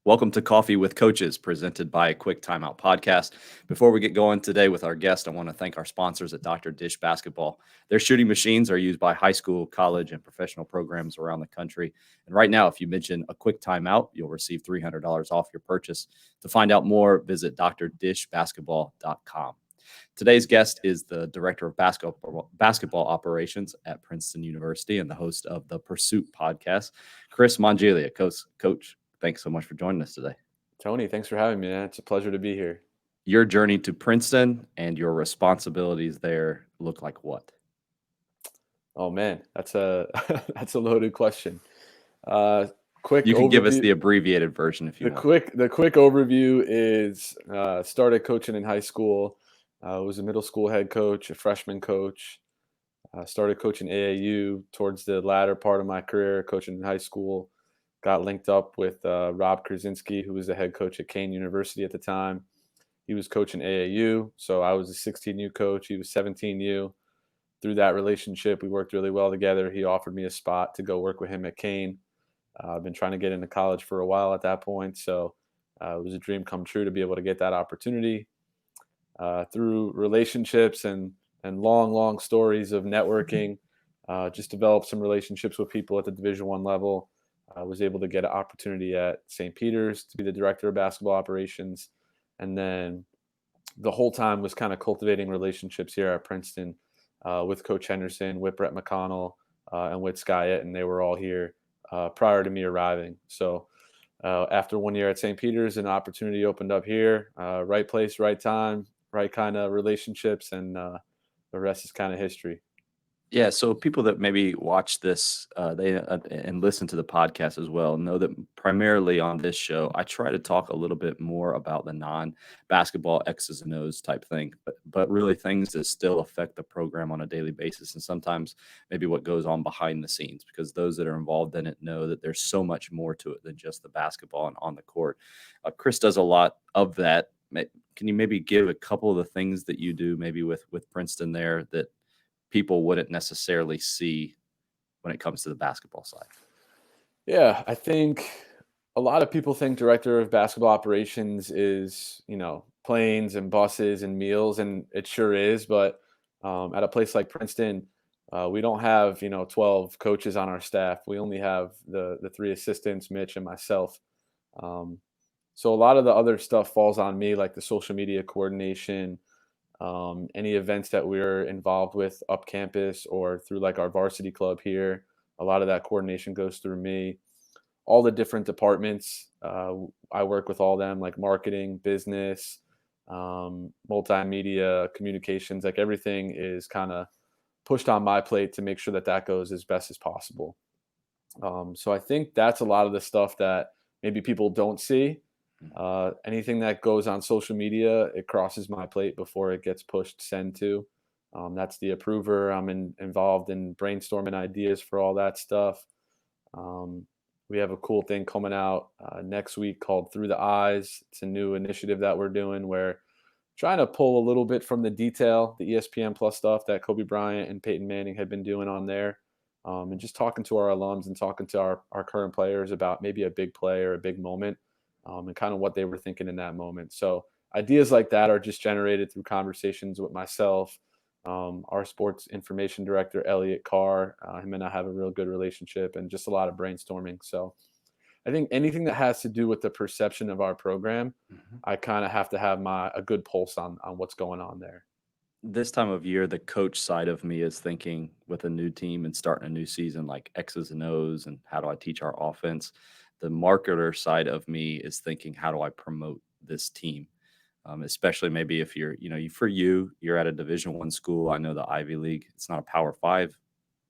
Welcome to Coffee with Coaches, presented by A Quick Timeout podcast. Before we get going today with our guest, I want to thank our sponsors at Dr. Dish Basketball. Their shooting machines are used by high school, college, and professional programs around the country. And right now, if you mention A Quick Timeout, you'll receive $300 off your purchase. To find out more, visit drdishbasketball.com. Today's guest is the Director of Basketball Operations at Princeton University and the host of the Pursuit podcast, Chris Mongilia. Coach, thanks so much for joining us today. Tony, thanks for having me, man. It's a pleasure to be here. Your journey to Princeton and your responsibilities there look like what? Oh man, that's a that's a loaded question. Quick you can overview. Give us the abbreviated version if you want. The quick overview is started coaching in high school. Was a middle school head coach, a freshman coach. Started coaching AAU towards the latter part of my career, coaching in high school. Got linked up with Rob Krasinski, who was the head coach at Kane University at the time. He was coaching AAU, so I was a 16U coach. He was 17U. Through that relationship, we worked really well together. He offered me a spot to go work with him at Kane. I've been trying to get into college for a while at that point, so it was a dream come true to be able to get that opportunity. Through relationships and long stories of networking, just developed some relationships with people at the Division I level. I was able to get an opportunity at St. Peter's to be the Director of Basketball Operations. And then the whole time was kind of cultivating relationships here at Princeton with Coach Henderson, with Brett McConnell, and with Skyett, and they were all here prior to me arriving. So after 1 year at St. Peter's, an opportunity opened up here, right place, right time, right kind of relationships, and the rest is kind of history. Yeah, so people that maybe watch this and listen to the podcast as well know that primarily on this show, I try to talk a little bit more about the non-basketball X's and O's type thing, but really things that still affect the program on a daily basis, and sometimes maybe what goes on behind the scenes, because those that are involved in it know that there's so much more to it than just the basketball and on the court. Chris does a lot of that. Can you maybe give a couple of the things that you do maybe with Princeton there that people wouldn't necessarily see when it comes to the basketball side? Yeah, I think a lot of people think Director of Basketball Operations is, planes and buses and meals, and it sure is. But at a place like Princeton, we don't have, 12 coaches on our staff. We only have the three assistants, Mitch and myself. So a lot of the other stuff falls on me, like the social media coordination, any events that we're involved with up campus or through like our varsity club here. A lot of that coordination goes through me. All the different departments, I work with all them, like marketing, business, multimedia, communications, like everything is kind of pushed on my plate to make sure that goes as best as possible. So I think that's a lot of the stuff that maybe people don't see. Anything that goes on social media, it crosses my plate before it gets pushed send to. That's the approver. I'm involved in brainstorming ideas for all that stuff. We have a cool thing coming out next week called Through the Eyes. It's a new initiative that we're doing where trying to pull a little bit from the detail, the ESPN Plus stuff that Kobe Bryant and Peyton Manning had been doing on there. And just talking to our alums and talking to our current players about maybe a big play or a big moment. And kind of what they were thinking in that moment. So ideas like that are just generated through conversations with myself, our sports information director, Elliot Carr. Him and I have a real good relationship and just a lot of brainstorming. So I think anything that has to do with the perception of our program, I kind of have to have a good pulse on what's going on there. This time of year, the coach side of me is thinking with a new team and starting a new season, like X's and O's and how do I teach our offense? The marketer side of me is thinking, how do I promote this team? Especially maybe if you're at a Division I school. I know the Ivy League, it's not a Power 5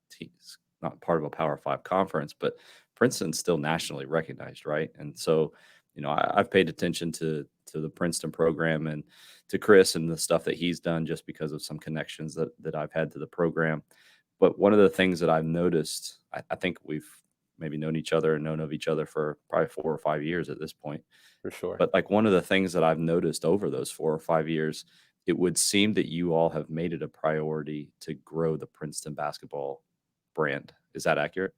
team, it's not part of a Power 5 conference, but Princeton's still nationally recognized, right? And so, I've paid attention to the Princeton program and to Chris and the stuff that he's done just because of some connections that I've had to the program. But one of the things that I've noticed, I think we've maybe known of each other for probably 4 or 5 years at this point. For sure. But like one of the things that I've noticed over those 4 or 5 years, it would seem that you all have made it a priority to grow the Princeton basketball brand. Is that accurate?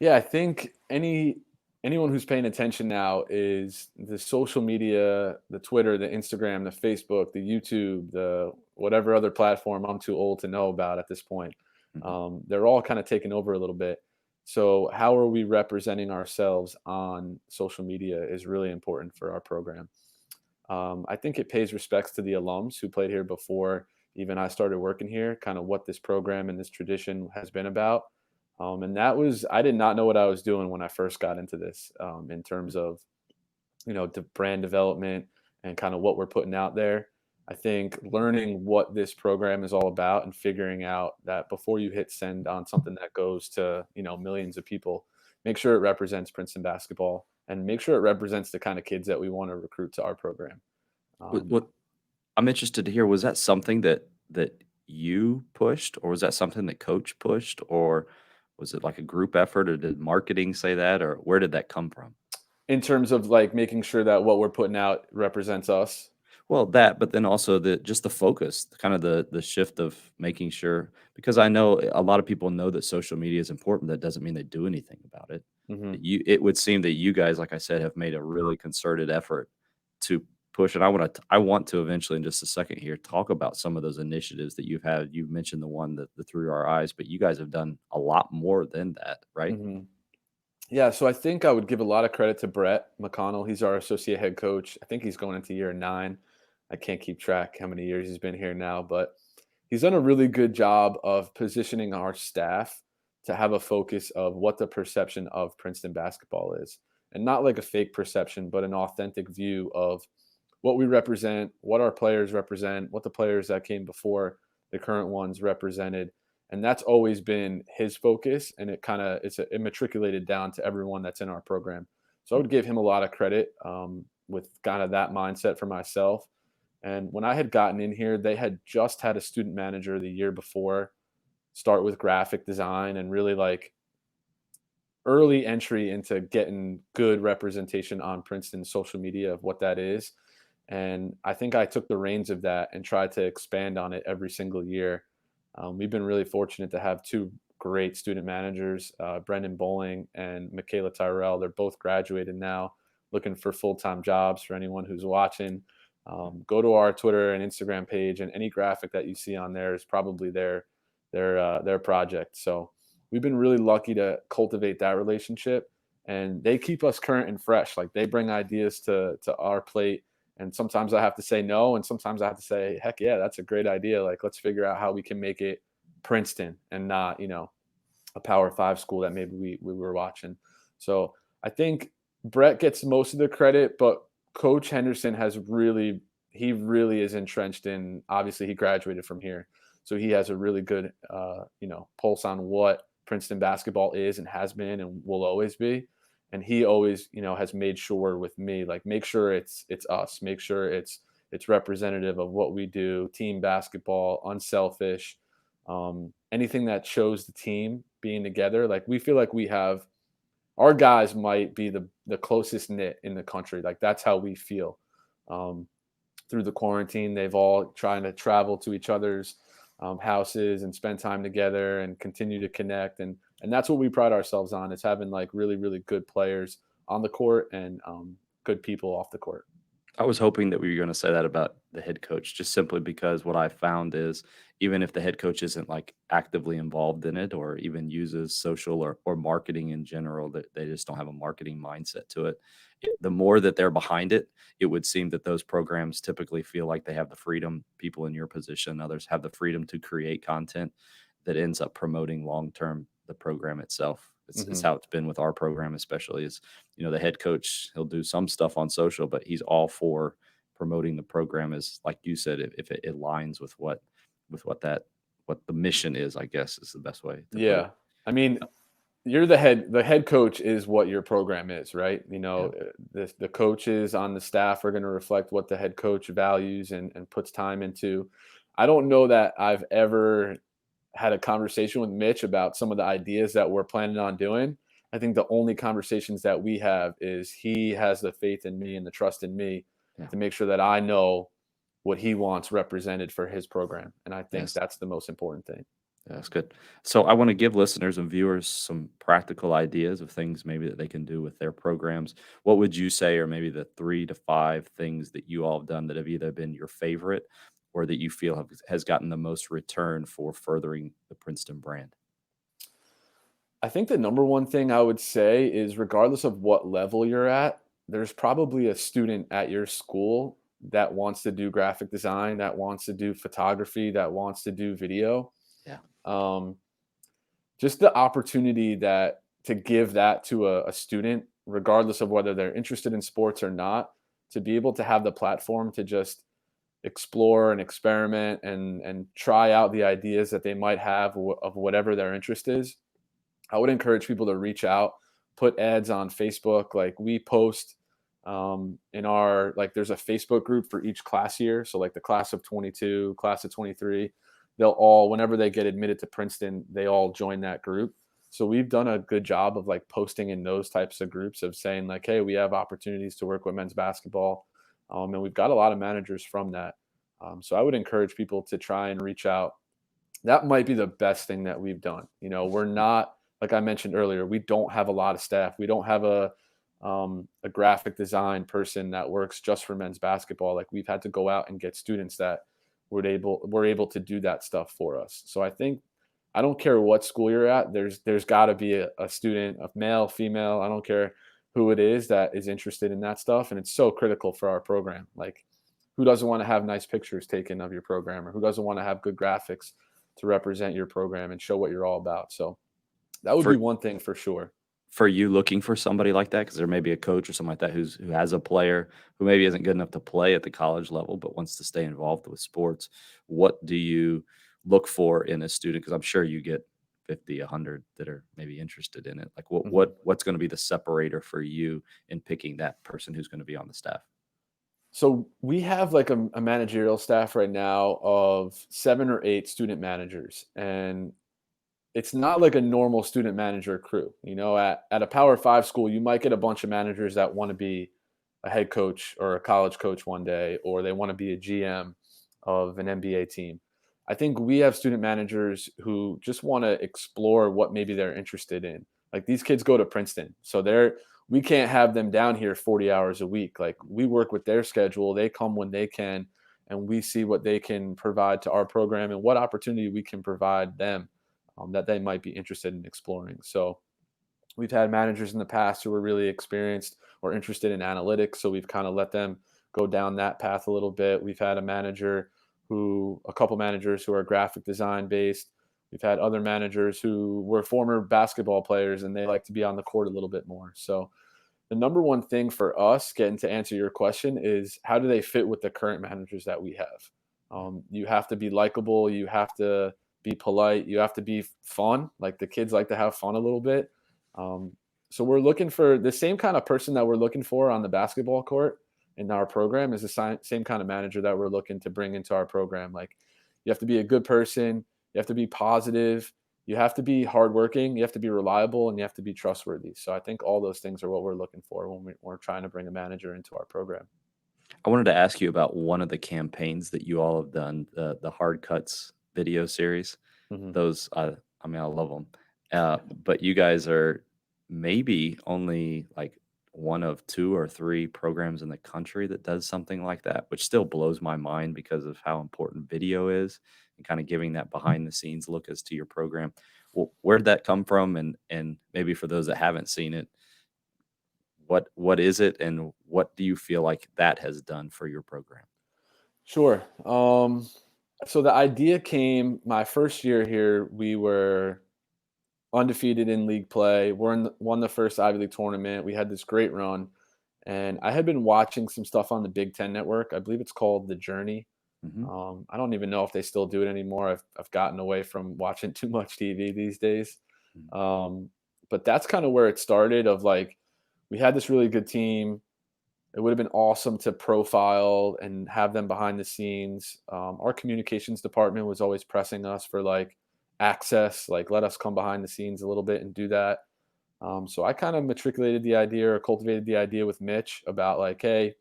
Yeah, I think any anyone who's paying attention now is the social media, the Twitter, the Instagram, the Facebook, the YouTube, the whatever other platform I'm too old to know about at this point. Mhm. They're all kind of taking over a little bit. So, how are we representing ourselves on social media is really important for our program. I think it pays respects to the alums who played here before even I started working here, kind of what this program and this tradition has been about. And that was, I did not know what I was doing when I first got into this in terms of, the brand development and kind of what we're putting out there. I think learning what this program is all about and figuring out that before you hit send on something that goes to, millions of people, make sure it represents Princeton basketball and make sure it represents the kind of kids that we want to recruit to our program. Um, What I'm interested to hear, was that something that you pushed, or was that something that coach pushed, or was it like a group effort, or did marketing say that, or where did that come from? in terms of like making sure that what we're putting out represents us. Well, that, but then also the focus, kind of the shift of making sure, because I know a lot of people know that social media is important. That doesn't mean they do anything about it. Hmm. It would seem that you guys, like I said, have made a really concerted effort to push. And I want to eventually, in just a second here, talk about some of those initiatives that you've had. You've mentioned the one that the Through Our Eyes, but you guys have done a lot more than that, right? Hmm. Yeah, so I think I would give a lot of credit to Brett McConnell. He's our associate head coach. I think he's going into year 9. I can't keep track how many years he's been here now, but he's done a really good job of positioning our staff to have a focus of what the perception of Princeton basketball is. And not like a fake perception, but an authentic view of what we represent, what our players represent, what the players that came before the current ones represented. And that's always been his focus. And it matriculated down to everyone that's in our program. So I would give him a lot of credit with kind of that mindset for myself. And when I had gotten in here, they had just had a student manager the year before start with graphic design and really like early entry into getting good representation on Princeton's social media of what that is. And I think I took the reins of that and tried to expand on it every single year. We've been really fortunate to have two great student managers, Brendan Bowling and Michaela Tyrell. They're both graduated now, looking for full time jobs for anyone who's watching. Go to our Twitter and Instagram page, and any graphic that you see on there is probably their project. So we've been really lucky to cultivate that relationship, and they keep us current and fresh. Like they bring ideas to our plate, and sometimes I have to say no, and sometimes I have to say, heck yeah, that's a great idea. Like let's figure out how we can make it Princeton and not a Power Five school that maybe we were watching. So I think Brett gets most of the credit, but Coach Henderson he really is entrenched in. Obviously, he graduated from here, so he has a really good pulse on what Princeton basketball is and has been and will always be. And he always has made sure with me, like make sure it's us, make sure it's representative of what we do, team basketball, unselfish, anything that shows the team being together. Like we feel like we have our guys might be the closest knit in the country. Like that's how we feel. Um, Through the quarantine, they've all trying to travel to each other's houses and spend time together and continue to connect. And that's what we pride ourselves on is having like really really good players on the court and good people off the court. I was hoping that we were gonna say that about the head coach, just simply because what I found is, even if the head coach isn't, like, actively involved in it or even uses social or marketing in general, that they just don't have a marketing mindset to it. The more that they're behind it, it would seem that those programs typically feel like they have the freedom, people in your position, others have the freedom to create content that ends up promoting long term the program itself. It's Hmm. how it's been with our program, especially is, the head coach, he'll do some stuff on social, but he's all for promoting the program, as like you said, if it aligns with what the mission is, I guess is the best way to put it. Yeah, I mean, you're the head coach is what your program is, right? Yeah. The coaches on the staff are going to reflect what the head coach values and puts time into. I don't know that I've ever had a conversation with Mitch about some of the ideas that we're planning on doing. I think the only conversations that we have is he has the faith in me and the trust in me Yeah. to make sure that I know what he wants represented for his program. And I think Yes. that's the most important thing. Yeah, that's good. So I want to give listeners and viewers some practical ideas of things maybe that they can do with their programs. What would you say are maybe the 3 to 5 things that you all have done that have either been your favorite or that you feel has gotten the most return for furthering the Princeton brand? I think the number one thing I would say is regardless of what level you're at, there's probably a student at your school that wants to do graphic design, that wants to do photography, that wants to do video. Yeah. Um, just the opportunity that to give that to a student, regardless of whether they're interested in sports or not, to be able to have the platform to just explore and experiment and try out the ideas that they might have of whatever their interest is. I would encourage people to reach out, put ads on Facebook. Like we post in our like there's a Facebook group for each class year. So like the class of 22, class of 23, they'll all whenever they get admitted to Princeton, they all join that group. So we've done a good job of like posting in those types of groups of saying like, hey, we have opportunities to work with men's basketball, and we've got a lot of managers from that. So I would encourage people to try and reach out. That might be the best thing that we've done. You know, we're not like I mentioned earlier, we don't have a lot of staff. We don't have a graphic design person that works just for men's basketball. Like we've had to go out and get students that were able to do that stuff for us. So I think I don't care what school you're at. There's got to be a student, a male, female. I don't care who it is that is interested in that stuff, and it's so critical for our program. Like, who doesn't want to have nice pictures taken of your program, or who doesn't want to have good graphics to represent your program and show what you're all about? So that would be For one thing for sure. for you looking for somebody like that, because there may be a coach or something like that who has a player who maybe isn't good enough to play at the college level, but wants to stay involved with sports. What do you look for in a student? Because I'm sure you get 50, 100 that are maybe interested in it. Like Mhm. what's going to be the separator for you in picking that person who's going to be on the staff? So we have like a managerial staff right now of 7 or 8 student managers, and it's not like a normal student manager crew. You know, at a Power Five school, you might get a bunch of managers that want to be a head coach or a college coach one day, or they want to be a GM of an NBA team. I think we have student managers who just want to explore what maybe they're interested in. Like these kids go to Princeton, so we can't have them down here 40 hours a week. Like we work with their schedule, they come when they can, and we see what they can provide to our program and what opportunity we can provide them that they might be interested in exploring. So we've had managers in the past who were really experienced or interested in analytics. So we've kind of let them go down that path a little bit. We've had a couple managers who are graphic design based. We've had other managers who were former basketball players and they like to be on the court a little bit more. So the number one thing for us, getting to answer your question, is how do they fit with the current managers that we have? You have to be likable. You have to be polite. You have to be fun. Like the kids like to have fun a little bit. Um, so we're looking for the same kind of person that we're looking for on the basketball court in our program is the same kind of manager that we're looking to bring into our program. Like you have to be a good person. You have to be positive. You have to be hardworking, you have to be reliable, and you have to be trustworthy. So I think all those things are what we're looking for when we're trying to bring a manager into our program. I wanted to ask you about one of the campaigns that you all have done, the Hard Cuts video series. Hmm. Those, I mean, I love them. But you guys are maybe only like one of 2 or 3 programs in the country that does something like that, which still blows my mind because of how important video is and kind of giving that behind the scenes look as to your program. Well, where did that come from? And maybe for those that haven't seen it, what is it, and what do you feel like that has done for your program? Sure. So the idea came my first year here. We were undefeated in league play. Won the first Ivy League tournament. We had this great run, and I had been watching some stuff on the Big Ten Network. I believe it's called The Journey. Mhm. I don't even know if they still do it anymore. I've gotten away from watching too much TV these days. Mm. Um, but that's kind of where it started. Of like, we had this really good team. It would have been awesome to profile and have them behind the scenes. Our communications department was always pressing us for like access, like let us come behind the scenes a little bit and do that. So I kind of matriculated the idea or cultivated the idea with Mitch about like, hey,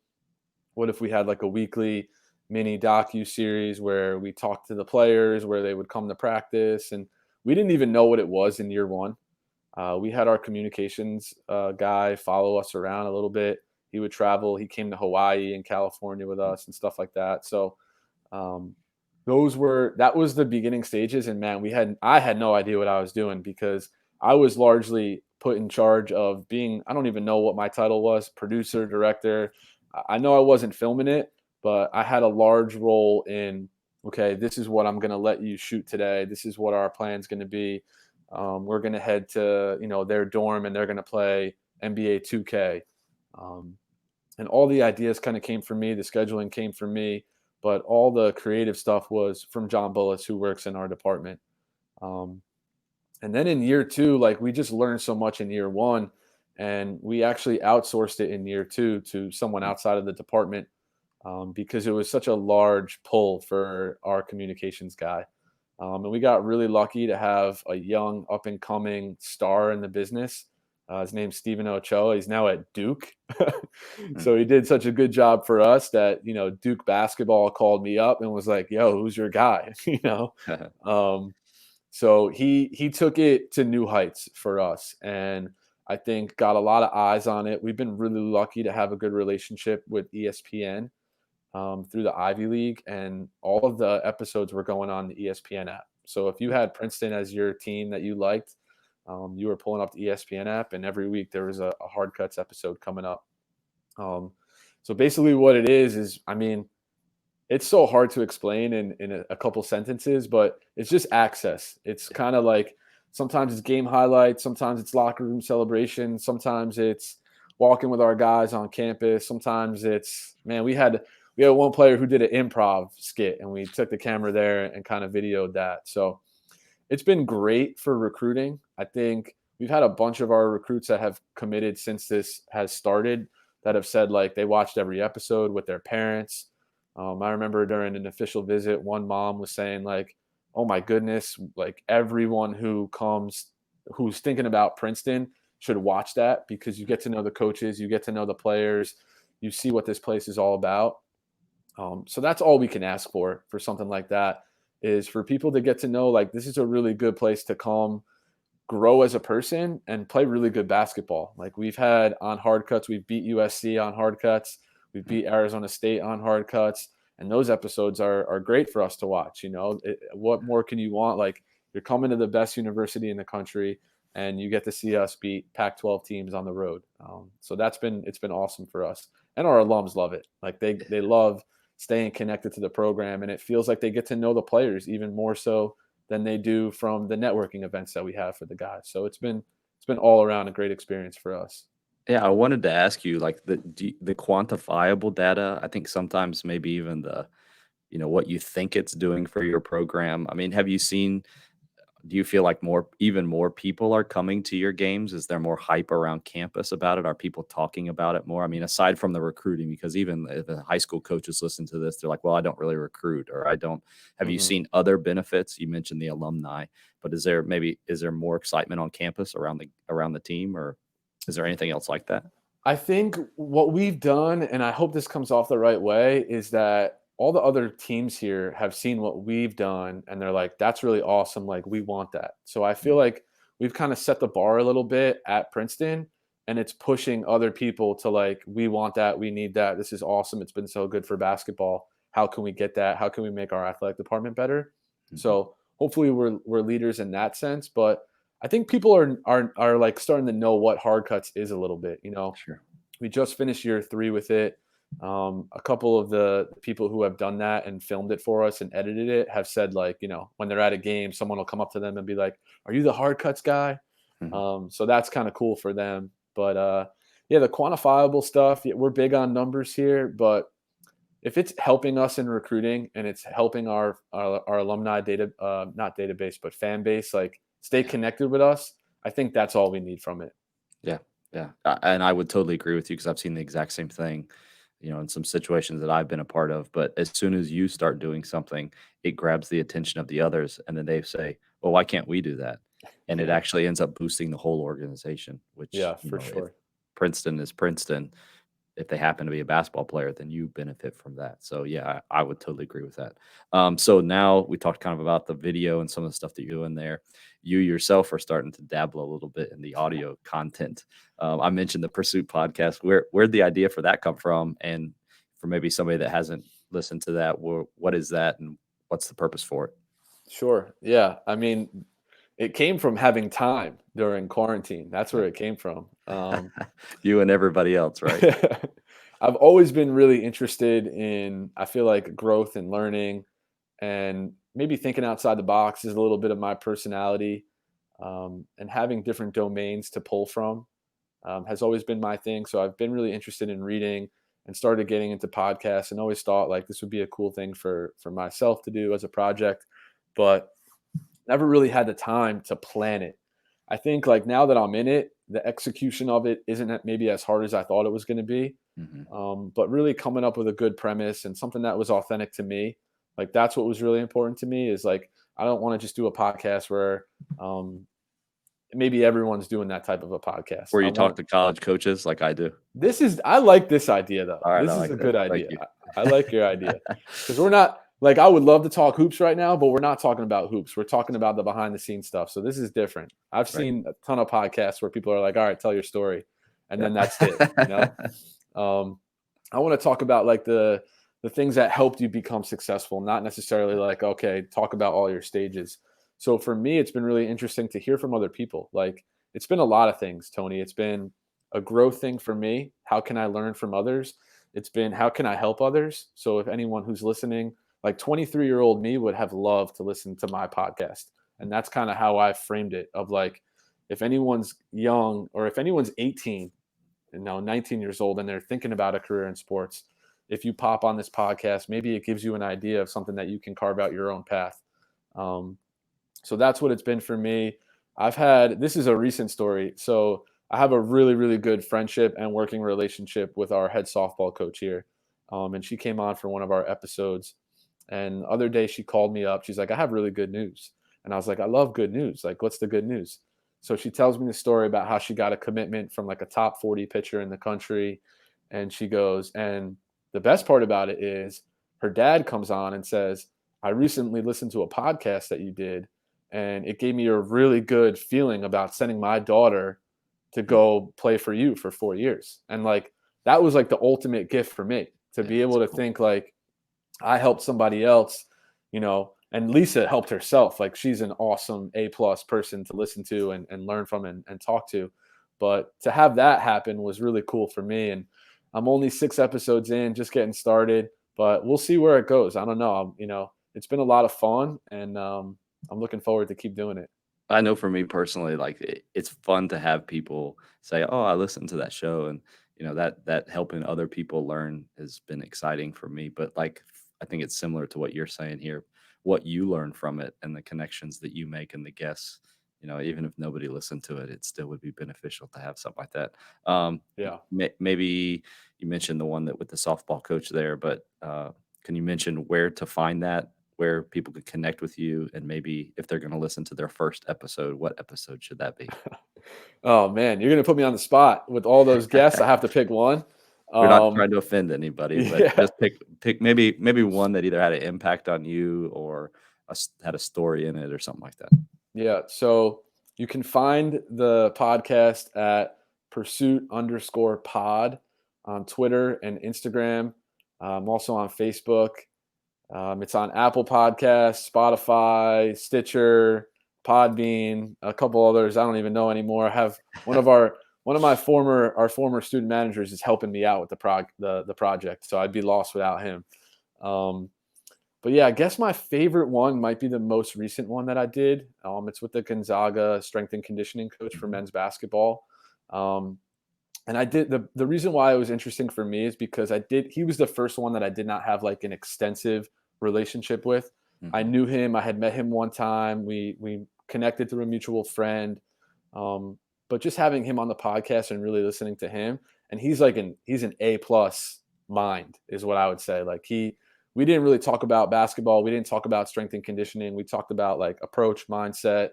what if we had like a weekly mini docu series where we talked to the players, where they would come to practice, and we didn't even know what it was in year one. We had our communications guy follow us around a little bit. He would travel. He came to Hawaii and California with us and stuff like that. So um, that was the beginning stages. And man, I had no idea what I was doing because I was largely put in charge of being, I don't even know what my title was, producer, director. I know I wasn't filming it, but I had a large role in, okay, this is what I'm going to let you shoot today. This is what our plan's going to be. We're going to head to, their dorm and they're going to play NBA 2K. Um, and all the ideas kind of came from me. The scheduling came from me, but all the creative stuff was from John Bullis, who works in our department. Um, and then in year two, like we just learned so much in year one, and we actually outsourced it in year two to someone outside of the department because it was such a large pull for our communications guy. And we got really lucky to have a young, up and coming star in the business. His name's Stephen Ochoa. He's now at Duke. Mm. So he did such a good job for us that, Duke basketball called me up and was like, yo, who's your guy? Um, so he took it to new heights for us. And I think got a lot of eyes on it. We've been really lucky to have a good relationship with ESPN through the Ivy League, and all of the episodes were going on the ESPN app. So if you had Princeton as your team that you liked, you were pulling up the ESPN app, and every week there was a Hard Cuts episode coming up. So basically, what it is, I mean, it's so hard to explain in a couple sentences, but it's just access. It's kind of like sometimes it's game highlights, sometimes it's locker room celebration, sometimes it's walking with our guys on campus, sometimes it's man, we had one player who did an improv skit and we took the camera there and kind of videoed that. So it's been great for recruiting. I think we've had a bunch of our recruits that have committed since this has started that have said like they watched every episode with their parents. I remember during an official visit, one mom was saying like, "Oh my goodness, like everyone who's thinking about Princeton should watch that because you get to know the coaches, you get to know the players, you see what this place is all about." So that's all we can ask for something like that is for people to get to know like this is a really good place to come grow as a person and play really good basketball. Like we've had on hard cuts, we've beat USC on hard cuts, we've beat Arizona State on hard cuts, and those episodes are great for us to watch. What more can you want? Like you're coming to the best university in the country, and you get to see us beat Pac-12 teams on the road. So it's been awesome for us, and our alums love it. Like they love staying connected to the program, and it feels like they get to know the players even more so than they do from the networking events that we have for the guys. So it's been all around a great experience for us. Yeah, I wanted to ask you, like, the quantifiable data, I think sometimes maybe even what you think it's doing for your program. I mean, do you feel like even more people are coming to your games? Is there more hype around campus about it? Are people talking about it more? I mean, aside from the recruiting, because even if the high school coaches listen to this, they're like, well, I don't really recruit, or I don't. Have you Mhm. seen other benefits? You mentioned the alumni, but is there more excitement on campus around the team, or is there anything else like that? I think what we've done, and I hope this comes off the right way, is that all the other teams here have seen what we've done and they're like, that's really awesome. Like, we want that. So I feel Mm. like we've kind of set the bar a little bit at Princeton and it's pushing other people to like, we want that. We need that. This is awesome. It's been so good for basketball. How can we get that? How can we make our athletic department better? Mhm. So hopefully we're leaders in that sense. But I think people are like starting to know what hard cuts is a little bit. Sure. We just finished year three with it. A couple of the people who have done that and filmed it for us and edited it have said like, when they're at a game, someone will come up to them and be like, "Are you the hard cuts guy?" Mhm. So that's kind of cool for them. But yeah, the quantifiable stuff, yeah, we're big on numbers here, but if it's helping us in recruiting and it's helping our alumni data, not database, but fan base, like stay Yeah. connected with us, I think that's all we need from it. Yeah, yeah, and I would totally agree with you because I've seen the exact same thing, in some situations that I've been a part of. But as soon as you start doing something, it grabs the attention of the others, and then they say, "Well, why can't we do that?" And it Yeah. actually ends up boosting the whole organization. Which, Yeah, for if sure. Princeton is Princeton, if they happen to be a basketball player, then you benefit from that. So yeah, I would totally agree with that. So now we talked kind of about the video and some of the stuff that you're doing there. You yourself are starting to dabble a little bit in the audio content. I mentioned the Pursuit podcast. Where'd the idea for that come from? And for maybe somebody that hasn't listened to that, what is that, and what's the purpose for it? Sure. Yeah. I mean, it came from having time during quarantine. That's Yeah. where it came from. You and everybody else, right? I've always been really interested in, I feel like, growth and learning, and maybe thinking outside the box is a little bit of my personality. And having different domains to pull from has always been my thing. So I've been really interested in reading and started getting into podcasts, and always thought like this would be a cool thing for myself to do as a project, but never really had the time to plan it. I think like now that I'm in it, the execution of it isn't maybe as hard as I thought it was going to be. Mhm. But really coming up with a good premise and something that was authentic to me, like that's what was really important to me. Is like I don't want to just do a podcast where maybe everyone's doing that type of a podcast. Where I you talk want to college coaches like I do. I like this idea though. All right, I This is like a that. good Thank idea. you. I like your idea because we're not like I would love to talk hoops right now, but we're not talking about hoops. We're talking about the behind the scenes stuff. So this is different. I've Right. seen a ton of podcasts where people are like, "All right, tell your story," and Yeah. then that's it. You know, I want to talk about like the things that helped you become successful, not necessarily like, okay, talk about all your stages. So for me, it's been really interesting to hear from other people. Like it's been a lot of things, Tony. It's been a growth thing for me. How can I learn from others? It's been how can I help others? So if anyone who's listening, like 23-year-old me would have loved to listen to my podcast. And that's kind of how I framed it of like if anyone's young or if anyone's 18 and now 19 years old and they're thinking about a career in sports, if you pop on this podcast, maybe it gives you an idea of something that you can carve out your own path. Um, so that's what it's been for me. This is a recent story. So I have a really, really good friendship and working relationship with our head softball coach here. And she came on for one of our episodes. And the other day she called me up. She's like, I have really good news. And I was like, I love good news. Like, what's the good news? So she tells me the story about how she got a commitment from like a top 40 pitcher in the country. And she goes, and the best part about it is her dad comes on and says, I recently listened to a podcast that you did, and it gave me a really good feeling about sending my daughter to Mm, go play for you for 4 years. And like, that was like the ultimate gift for me to yeah, be that's able to cool. think like, I helped somebody else, and Lisa helped herself. Like she's an awesome A+ person to listen to and learn from and talk to. But to have that happen was really cool for me. And I'm only 6 episodes in, just getting started, but we'll see where it goes. I don't know. It's been a lot of fun, and I'm looking forward to keep doing it. I know for me personally, like it's fun to have people say, "Oh, I listened to that show," and that helping other people learn has been exciting for me. But like, I think it's similar to what you're saying here. What you learn from it and the connections that you make and the guests, even if nobody listened to it, it still would be beneficial to have something like that. Um, Yeah. maybe you mentioned the one that with the softball coach there, but can you mention where to find that? Where people could connect with you, and maybe if they're going to listen to their first episode, what episode should that be? Oh man, you're gonna put me on the spot with all those guests. I have to pick one. We're not Um, trying to offend anybody, but yeah. just pick maybe one that either had an impact on you or had a story in it or something like that. Yeah. So you can find the podcast at pursuit_pod on Twitter and Instagram. Also on Facebook. It's on Apple Podcasts, Spotify, Stitcher, Podbean, a couple others I don't even know anymore. I have one of my former student managers is helping me out with the project, so I'd be lost without him. Um, but yeah, I guess my favorite one might be the most recent one that I did. It's with the Gonzaga strength and conditioning coach for Mhm, men's basketball. Um, and I did the reason why it was interesting for me is because he was the first one that I did not have like an extensive relationship with. I mhm. knew him, I had met him one time. We connected through a mutual friend. Um, but just having him on the podcast and really listening to him, and he's an A+ mind is what I would say. Like we didn't really talk about basketball. We didn't talk about strength and conditioning. We talked about like approach, mindset,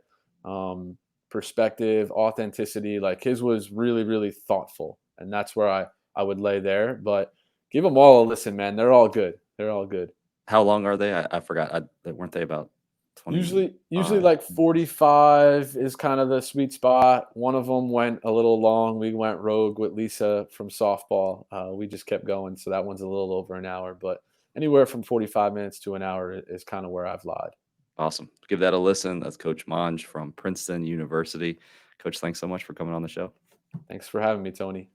perspective, authenticity. Like his was really, really thoughtful. And that's where I would lay there. But give them all a listen, man. They're all good. They're all good. How long are they? I forgot. Weren't they about Usually 25? like 45 is kind of the sweet spot. One of them went a little long. We went rogue with Lisa from softball. We just kept going, so that one's a little over an hour. But anywhere from 45 minutes to an hour is kind of where I've lied. Awesome. Give that a listen. That's Coach Monge from Princeton University. Coach, thanks so much for coming on the show. Thanks for having me, Tony.